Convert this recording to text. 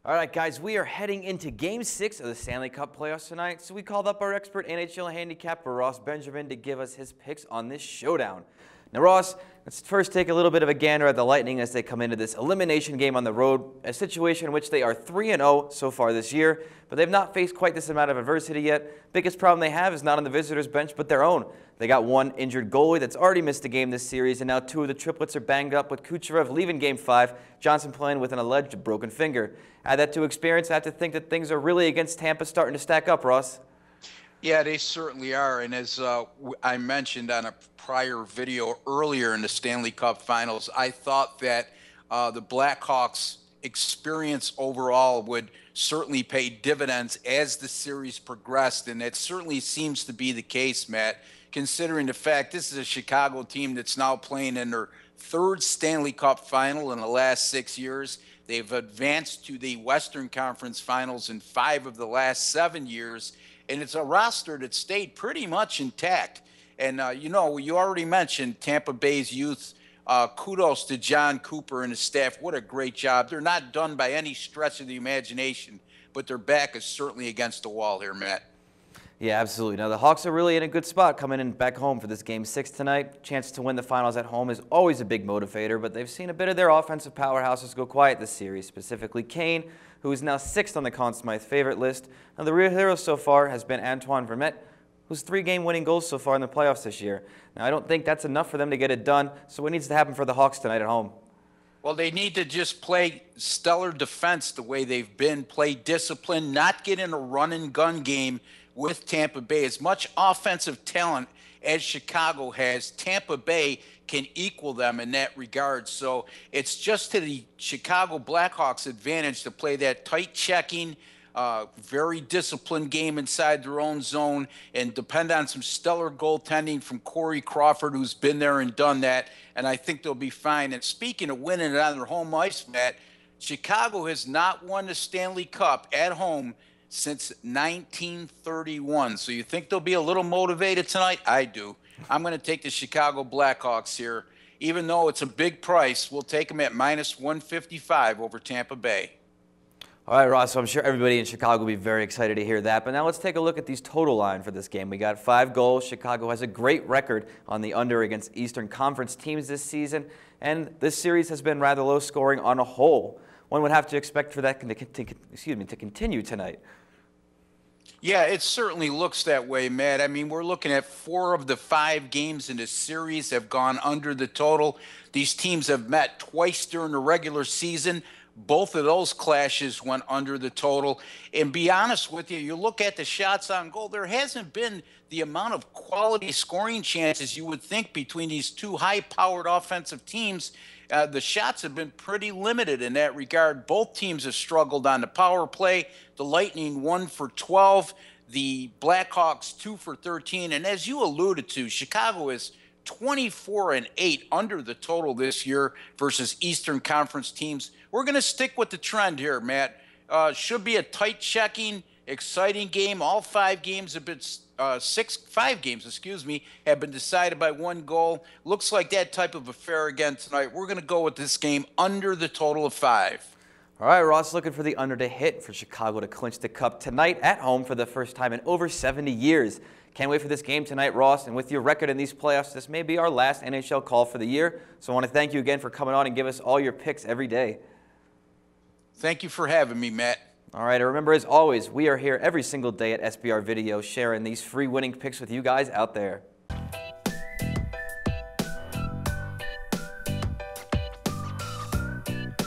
All right, guys, we are heading into Game 6 of the Stanley Cup playoffs tonight, so we called up our expert NHL handicapper, Ross Benjamin, to give us his picks on this showdown. Now, Ross, let's first take a little bit of a gander at the Lightning as they come into this elimination game on the road, a situation in which they are 3-0 so far this year, but they've not faced quite this amount of adversity yet. Biggest problem they have is not on the visitors' bench, but their own. They got one injured goalie that's already missed a game this series, and now two of the triplets are banged up, with Kucherov leaving Game 5, Johnson playing with an alleged broken finger. Add that to experience, I have to think that things are really against Tampa starting to stack up, Ross. Yeah, they certainly are. And as I mentioned on a prior video earlier in the Stanley Cup Finals, I thought that the Blackhawks' experience overall would certainly pay dividends as the series progressed. And that certainly seems to be the case, Matt, considering the fact this is a Chicago team that's now playing in their third Stanley Cup Final in the last 6 years. They've advanced to the Western Conference Finals in 5 of the last 7 years. And it's a roster that stayed pretty much intact. And, you already mentioned Tampa Bay's youth. Kudos to John Cooper and his staff. What a great job. They're not done by any stretch of the imagination, but their back is certainly against the wall here, Matt. Yeah, absolutely. Now, the Hawks are really in a good spot coming in back home for this Game 6 tonight. Chance to win the finals at home is always a big motivator, but they've seen a bit of their offensive powerhouses go quiet this series, specifically Kane, who is now 6th on the Conn Smythe favorite list. Now, the real hero so far has been Antoine Vermette, who's 3 game-winning goals so far in the playoffs this year. Now, I don't think that's enough for them to get it done, so what needs to happen for the Hawks tonight at home? Well, they need to just play stellar defense the way they've been, play discipline, not get in a run-and-gun game with Tampa Bay. As much offensive talent as Chicago has, Tampa Bay can equal them in that regard. So it's just to the Chicago Blackhawks' advantage to play that tight checking, very disciplined game inside their own zone and depend on some stellar goaltending from Corey Crawford, who's been there and done that, and I think they'll be fine. And speaking of winning it on their home ice, Matt, Chicago has not won the Stanley Cup at home since 1931. So you think they'll be a little motivated tonight? I do. I'm going to take the Chicago Blackhawks here. Even though it's a big price, we'll take them at -155 over Tampa Bay. All right, Ross, so I'm sure everybody in Chicago will be very excited to hear that. But now let's take a look at these total line for this game. We got 5 goals. Chicago has a great record on the under against Eastern Conference teams this season. And this series has been rather low scoring on a whole. One would have to expect for that to continue tonight. Yeah, it certainly looks that way, Matt. I mean, we're looking at 4 of the 5 games in the series have gone under the total. These teams have met twice during the regular season. Both of those clashes went under the total. And be honest with you, you look at the shots on goal, there hasn't been the amount of quality scoring chances you would think between these two high-powered offensive teams. The shots have been pretty limited in that regard. Both teams have struggled on the power play. The Lightning 1 for 12, the Blackhawks 2 for 13. And as you alluded to, Chicago is 24-8 under the total this year versus Eastern Conference teams. We're going to stick with the trend here, Matt. Should be a tight checking, exciting game. All 5 games have been 5 games, have been decided by 1 goal. Looks like that type of affair again tonight. We're going to go with this game under the total of 5. All right, Ross, looking for the under to hit for Chicago to clinch the Cup tonight at home for the first time in over 70 years. Can't wait for this game tonight, Ross. And with your record in these playoffs, this may be our last NHL call for the year. So I want to thank you again for coming on and give us all your picks every day. Thank you for having me, Matt. All right, and remember, as always, we are here every single day at SBR Video sharing these free winning picks with you guys out there.